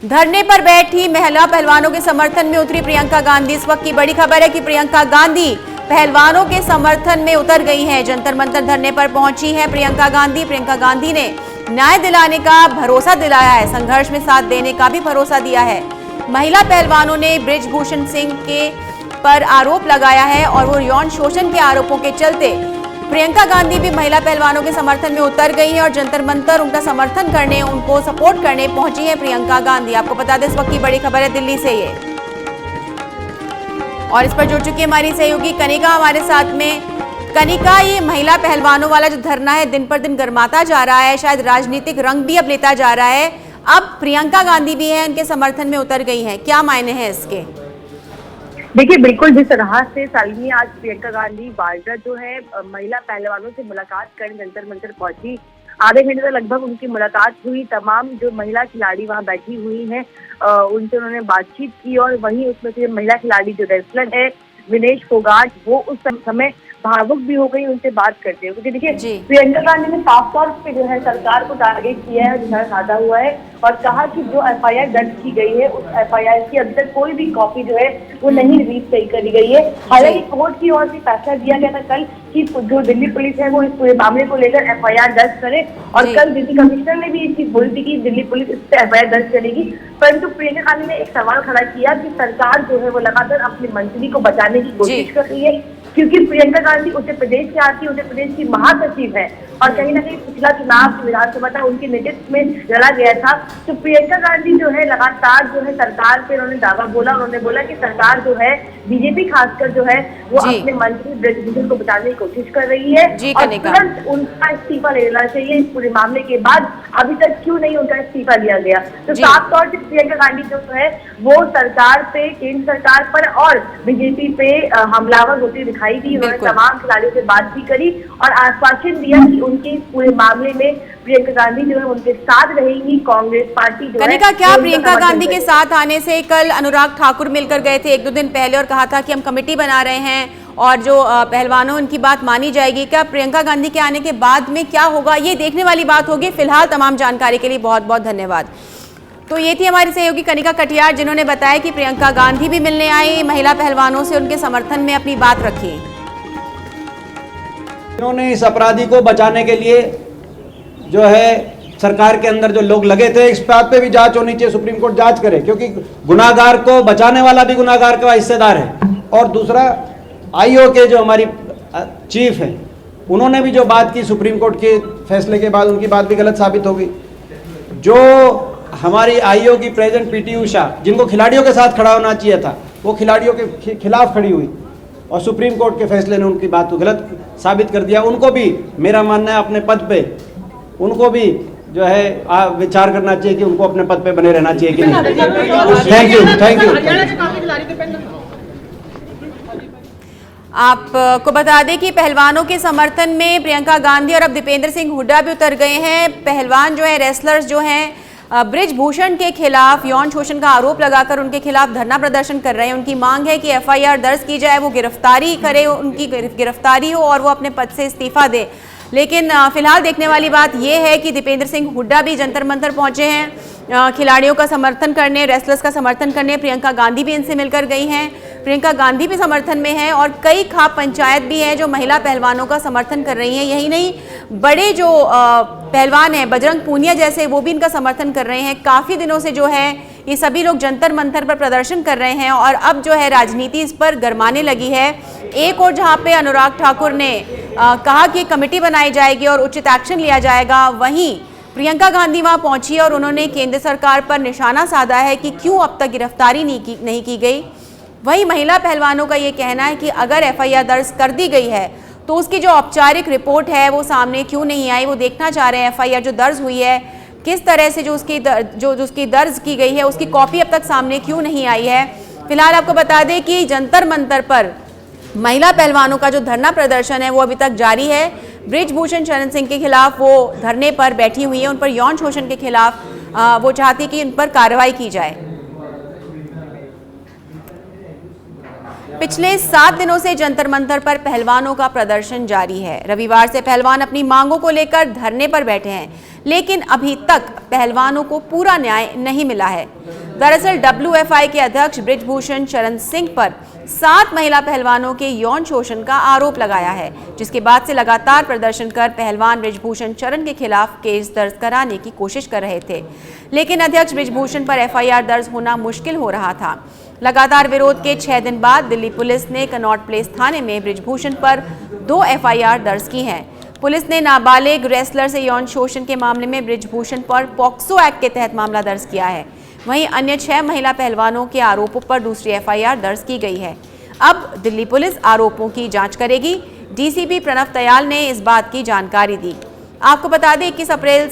धरने पर बैठी महिला पहलवानों के समर्थन में उतरी प्रियंका गांधी। इस वक्त की बड़ी खबर है कि प्रियंका गांधी पहलवानों के समर्थन में उतर गई हैं। जंतर मंतर धरने पर पहुंची हैं प्रियंका गांधी। प्रियंका गांधी ने न्याय दिलाने का भरोसा दिलाया है, संघर्ष में साथ देने का भी भरोसा दिया है। महिला पहलवानों ने बृजभूषण सिंह के पर आरोप लगाया है और वो यौन शोषण के आरोपों के चलते प्रियंका गांधी भी महिला पहलवानों के समर्थन में उतर गई हैं और जंतर मंतर उनका समर्थन करने, उनको सपोर्ट करने पहुंची है प्रियंका गांधी। आपको बता दें इस वक्त की बड़ी खबर है दिल्ली से ये, और इस पर जुड़ चुकी हमारी सहयोगी कनिका हमारे साथ में। कनिका, ये महिला पहलवानों वाला जो धरना है दिन पर दिन गर्माता जा रहा है, शायद राजनीतिक रंग भी अब लेता जा रहा है। अब प्रियंका गांधी भी है, उनके समर्थन में उतर गई है, क्या मायने हैं इसके? देखिए, बिल्कुल जिस तरह से शालिनी आज प्रियंका गांधी वाड्रा जो है महिला पहलवानों से मुलाकात करने जंतर मंतर पहुंची, आधे घंटे तक लगभग उनकी मुलाकात हुई। तमाम जो महिला खिलाड़ी वहां बैठी हुई हैं उनसे उन्होंने बातचीत की और वहीं उसमें से महिला खिलाड़ी जो रेसलर है विनेश फोगाट, वो उस समय भावुक भी हो गई उनसे बात करते हुए, क्योंकि देखिए प्रियंका गांधी ने साफ तौर पे जो है सरकार को टारगेट किया है, निशाना साधा हुआ है और कहा कि जो एफआईआर दर्ज की गई है उस एफआईआर की अभी तक कोई भी कॉपी जो है वो नहीं रिलीज करी गई है। हालांकि कोर्ट की ओर से फैसला दिया गया था कल कि जो दिल्ली पुलिस है वो इस पूरे मामले को लेकर एफआईआर दर्ज करे और कल डिप्टी कमिश्नर ने भी इस चीज बोली थी कि दिल्ली पुलिस इस पर एफआईआर दर्ज करेगी। परंतु प्रियंका गांधी ने एक सवाल खड़ा किया कि सरकार जो है वो लगातार अपनी मंत्री को बचाने की कोशिश कर रही है, क्योंकि प्रियंका गांधी उत्तर प्रदेश से आती है, उत्तर प्रदेश की महासचिव है और कहीं ना कहीं पिछला चुनाव विधानसभा था उनके नेतृत्व में लड़ा गया था। तो प्रियंका गांधी जो है लगातार जो है सरकार पे उन्होंने दावा बोला, उन्होंने बोला कि सरकार जो है बीजेपी खासकर जो है वो अपने मंत्री बृजभूषण को बचाने की कोशिश कर रही है और तुरंत उनका इस्तीफा ले लेना चाहिए। इस पूरे मामले के बाद अभी तक क्यों नहीं उनका इस्तीफा लिया गया? तो साफ तौर से प्रियंका गांधी जो है वो सरकार पे, केंद्र सरकार पर और बीजेपी पे हमलावर होती दिखाई दी। उन्होंने तमाम खिलाड़ियों से बात भी करी और आश्वासन दिया कि उनके इस पूरे मामले में प्रियंका गांधी जो है उनके साथ रहेंगी। कांग्रेस पार्टी जो कनिका, क्या प्रियंका गांधी के साथ आने से कल अनुराग ठाकुर मिलकर गए थे 1-2 दिन पहले और कहा था कि हम कमेटी बना रहे हैं और जो पहलवानों उनकी बात मानी जाएगी? क्या प्रियंका गांधी के आने के बाद में क्या होगा, ये देखने वाली बात होगी। फिलहाल तमाम जानकारी के लिए बहुत बहुत धन्यवाद। तो ये थी हमारी सहयोगी कनिका कटियार, जिन्होंने बताया कि प्रियंका गांधी भी मिलने आई, महिला पहलवानों से उनके समर्थन में अपनी बात रखी। इन्होंने इस अपराधी को बचाने के लिए जो है सरकार के अंदर जो लोग लगे थे, इस बात पे भी जांच होनी चाहिए, सुप्रीम कोर्ट जांच करे, क्योंकि गुनाहगार को बचाने वाला भी गुनाहगार का हिस्सेदार है। और दूसरा, आईओ के जो हमारी चीफ है उन्होंने भी जो बात की सुप्रीम कोर्ट के फैसले के बाद, उनकी बात भी गलत साबित हो गई। जो हमारी आईओ की प्रेसिडेंट पीटी उषा, जिनको खिलाड़ियों के साथ खड़ा होना चाहिए था, वो खिलाड़ियों के खिलाफ खड़ी हुई और सुप्रीम कोर्ट के फैसले ने उनकी बात को गलत साबित कर दिया। उनको भी, मेरा मानना है, अपने पद पे उनको भी जो है विचार करना चाहिए कि उनको अपने पद पे बने रहना चाहिए कि नहीं। Thank you. आपको बता दें कि पहलवानों के समर्थन में प्रियंका गांधी और अब दीपेंद्र सिंह हुड्डा भी उतर गए हैं। पहलवान जो है, रेसलर्स जो हैं, बृजभूषण के खिलाफ यौन शोषण का आरोप लगाकर उनके खिलाफ धरना प्रदर्शन कर रहे हैं। उनकी मांग है कि एफआईआर दर्ज की जाए, वो गिरफ्तारी करे, उनकी गिरफ्तारी हो और वो अपने पद से इस्तीफा दे। लेकिन फिलहाल देखने वाली बात यह है कि दीपेंद्र सिंह हुड्डा भी जंतर मंतर पहुंचे हैं खिलाड़ियों का समर्थन करने, रेसलर्स का समर्थन करने। प्रियंका गांधी भी इनसे मिलकर गई हैं। प्रियंका गांधी भी समर्थन में है और कई खाप पंचायत भी हैं जो महिला पहलवानों का समर्थन कर रही हैं। यही नहीं, बड़े जो पहलवान हैं, बजरंग पूनिया जैसे, वो भी इनका समर्थन कर रहे हैं। काफ़ी दिनों से जो है ये सभी लोग जंतर मंतर पर प्रदर्शन कर रहे हैं और अब जो है राजनीति इस पर गरमाने लगी है। एक और जहाँ पे अनुराग ठाकुर ने कहा कि कमेटी बनाई जाएगी और उचित एक्शन लिया जाएगा, वहीं प्रियंका गांधी वहां पहुंची और उन्होंने केंद्र सरकार पर निशाना साधा है कि क्यों अब तक गिरफ्तारी नहीं की गई। वहीं महिला पहलवानों का ये कहना है कि अगर एफआईआर दर्ज कर दी गई है तो उसकी जो औपचारिक रिपोर्ट है वो सामने क्यों नहीं आई। वो देखना चाह रहे हैं एफआईआर जो दर्ज हुई है किस तरह से, जो उसकी दर्ज की गई है उसकी कॉपी अब तक सामने क्यों नहीं आई है। फिलहाल आपको बता दें कि जंतर मंतर पर महिला पहलवानों का जो धरना प्रदर्शन है वो अभी तक जारी है। बृजभूषण शरण सिंह के खिलाफ वो धरने पर बैठी हुई है, उन पर यौन शोषण के खिलाफ वो चाहती कि इन पर कार्रवाई की जाए। पिछले 7 दिनों से जंतर मंतर पर पहलवानों का प्रदर्शन जारी है। रविवार से पहलवान अपनी मांगों को लेकर धरने पर बैठे हैं, लेकिन अभी तक पहलवानों को पूरा न्याय नहीं मिला है। दरअसल WFI के अध्यक्ष बृजभूषण शरण सिंह पर 7 महिला पहलवानों के यौन शोषण का आरोप लगाया है, जिसके बाद से लगातार प्रदर्शन कर पहलवान बृजभूषण शरण के खिलाफ केस दर्ज कराने की कोशिश कर रहे थे, लेकिन अध्यक्ष बृजभूषण पर FIR दर्ज होना मुश्किल हो रहा था। लगातार विरोध के 6 दिन बाद दिल्ली पुलिस ने कनॉट प्लेस थाने में बृजभूषण पर 2 FIR दर्ज की हैं। पुलिस ने नाबालिग रेसलर से यौन शोषण के मामले में बृजभूषण पर पॉक्सो एक्ट के तहत मामला दर्ज किया है। वहीं अन्य 6 महिला पहलवानों के आरोपों पर दूसरी FIR दर्ज की गई है। अब दिल्ली पुलिस आरोपों की जांच करेगी। DCP प्रणव दयाल ने इस बात की जानकारी दी। आपको बता दें 21 अप्रैल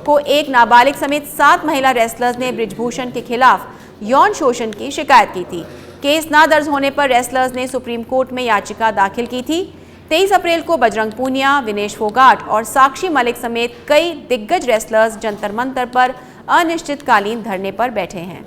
को एक नाबालिग समेत 7 महिला रेसलर्स ने बृजभूषण के खिलाफ यौन शोषण की शिकायत की थी। केस न दर्ज होने पर रेसलर्स ने सुप्रीम कोर्ट में याचिका दाखिल की थी। 23 अप्रैल को बजरंग पूनिया, विनेश फोगाट और साक्षी मलिक समेत कई दिग्गज रेसलर्स जंतर मंतर पर अनिश्चितकालीन धरने पर बैठे हैं।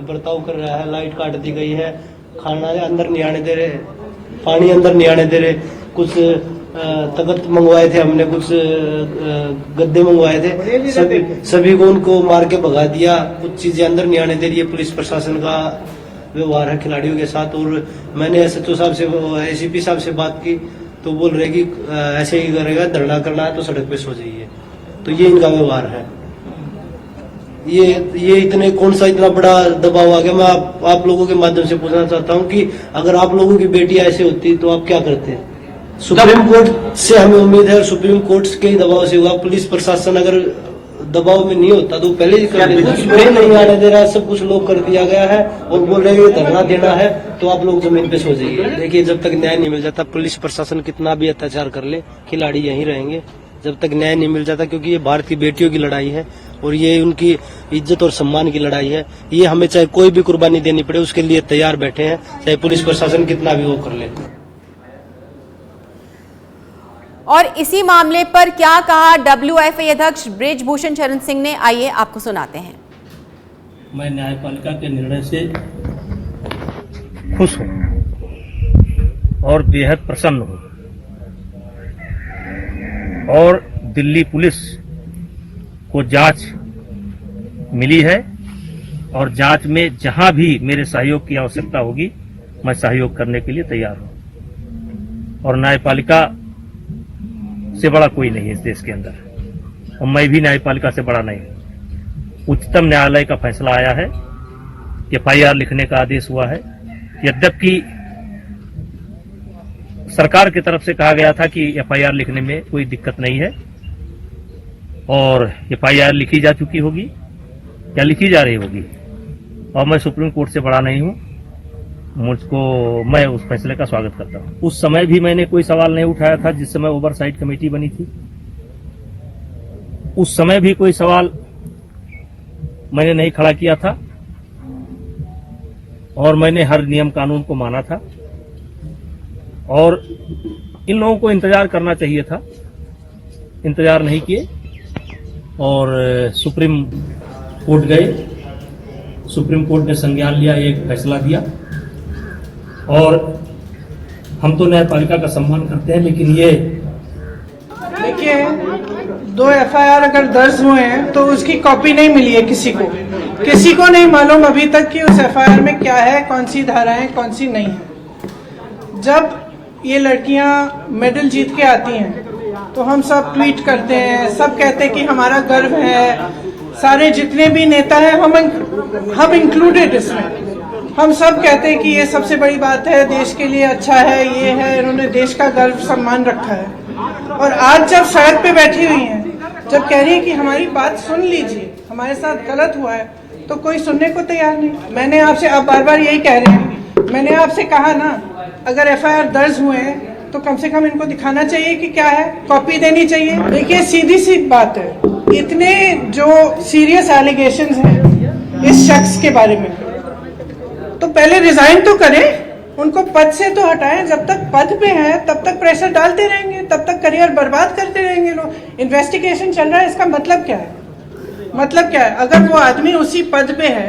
बर्ताव कर रहा है, लाइट काट दी गई है, खाना अंदर नहीं आने दे रहे, पानी अंदर नहीं आने दे रहे, कुछ तख्त मंगवाए थे हमने, कुछ गद्दे मंगवाए थे, सभी को उनको मार के भगा दिया। कुछ चीजें अंदर नहीं आने दे रही है। पुलिस प्रशासन का व्यवहार है खिलाड़ियों के साथ। और मैंने SHO साहब से, ACP साहब से बात की तो बोल रहे कि ऐसे ही करेगा, धरना करना है तो सड़क पे सो जाइए। तो ये इनका व्यवहार है। ये इतने कौन सा इतना बड़ा दबाव आ गया। मैं आप लोगों के माध्यम से पूछना चाहता हूँ कि अगर आप लोगों की बेटी ऐसे होती तो आप क्या करते? सुप्रीम कोर्ट से हमें उम्मीद है और सुप्रीम कोर्ट के दबाव से हुआ। पुलिस प्रशासन अगर दबाव में नहीं होता तो पहले ही कर देता। कुछ नहीं आने दे रहा है, सब कुछ लोग कर दिया गया है और बोल रहे हैं धरना देना है तो आप लोग जमीन पे सो जाइए। देखिए, जब तक न्याय नहीं मिल जाता, पुलिस प्रशासन कितना भी अत्याचार कर ले, खिलाड़ी यहीं रहेंगे जब तक न्याय नहीं मिल जाता, क्योंकि ये भारत की बेटियों की लड़ाई है और ये उनकी इज्जत और सम्मान की लड़ाई है। ये हमें चाहे कोई भी कुर्बानी देनी पड़े उसके लिए तैयार बैठे हैं, चाहे पुलिस प्रशासन कितना भी वो कर ले। और इसी मामले पर क्या कहा WFI अध्यक्ष बृजभूषण शरण सिंह ने, आइए आपको सुनाते हैं। मैं न्यायपालिका के निर्णय से खुश हूं और बेहद प्रसन्न हूं और दिल्ली पुलिस को जांच मिली है और जांच में जहां भी मेरे सहयोग की आवश्यकता होगी मैं सहयोग करने के लिए तैयार हूं। और न्यायपालिका से बड़ा कोई नहीं है इस देश के अंदर और मैं भी न्यायपालिका से बड़ा नहीं हूं। उच्चतम न्यायालय का फैसला आया है, FIR लिखने का आदेश हुआ है। यद्यपि सरकार की तरफ से कहा गया था कि FIR लिखने में कोई दिक्कत नहीं है और FIR लिखी जा चुकी होगी या लिखी जा रही होगी और मैं सुप्रीम कोर्ट से बड़ा नहीं हूं। मैं उस फैसले का स्वागत करता हूं। उस समय भी मैंने कोई सवाल नहीं उठाया था जिस समय ओवरसाइट कमेटी बनी थी। उस समय भी कोई सवाल मैंने नहीं खड़ा किया था और मैंने हर नियम कानून को माना था और इन लोगों को इंतजार करना चाहिए था, इंतजार नहीं किए और सुप्रीम कोर्ट गए। सुप्रीम कोर्ट ने संज्ञान लिया, एक फैसला दिया और हम तो न्यायपालिका का सम्मान करते हैं, लेकिन ये देखिए 2 FIR अगर दर्ज हुए हैं तो उसकी कॉपी नहीं मिली है किसी को नहीं मालूम अभी तक कि उस FIR में क्या है, कौन सी धाराएं कौन सी नहीं है। जब ये लड़कियां मेडल जीत के आती हैं तो हम सब ट्वीट करते हैं, सब कहते हैं कि हमारा गर्व है, सारे जितने भी नेता हैं हम इंक्लूडेड इसमें, हम सब कहते हैं कि ये सबसे बड़ी बात है, देश के लिए अच्छा है, ये है, इन्होंने देश का गर्व सम्मान रखा है। और आज जब सड़क पे बैठी हुई हैं, जब कह रही है कि हमारी बात सुन लीजिए, हमारे साथ गलत हुआ है, तो कोई सुनने को तैयार नहीं। मैंने आपसे, आप बार बार यही कह रहे हैं, मैंने आपसे कहा ना अगर FIR दर्ज हुए हैं तो कम से कम इनको दिखाना चाहिए कि क्या है, कॉपी देनी चाहिए। देखिए सीधी सी बात है, इतने जो सीरियस एलिगेशंस हैं इस शख्स के बारे में, तो पहले रिजाइन तो करें, उनको पद से तो हटाएं। जब तक पद पे हैं तब तक प्रेशर डालते रहेंगे, तब तक करियर बर्बाद करते रहेंगे लोग। इन्वेस्टिगेशन चल रहा है, इसका मतलब क्या है? मतलब क्या है? अगर वो आदमी उसी पद पे है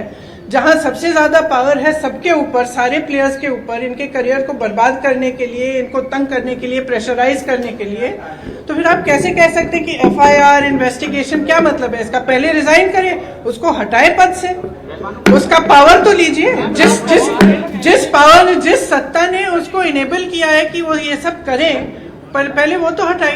जहां सबसे ज्यादा पावर है सबके ऊपर, सारे प्लेयर्स के ऊपर, इनके करियर को बर्बाद करने के लिए, इनको तंग करने के लिए, प्रेशराइज करने के लिए, तो फिर आप कैसे कह सकते हैं कि एफआईआर इन्वेस्टिगेशन? क्या मतलब है इसका? पहले रिजाइन करिए, उसको हटाए पद से, उसका पावर तो लीजिए। जिस सत्ता ने उसको इनेबल किया है कि वो ये सब करे, पहले वो तो हटाइए।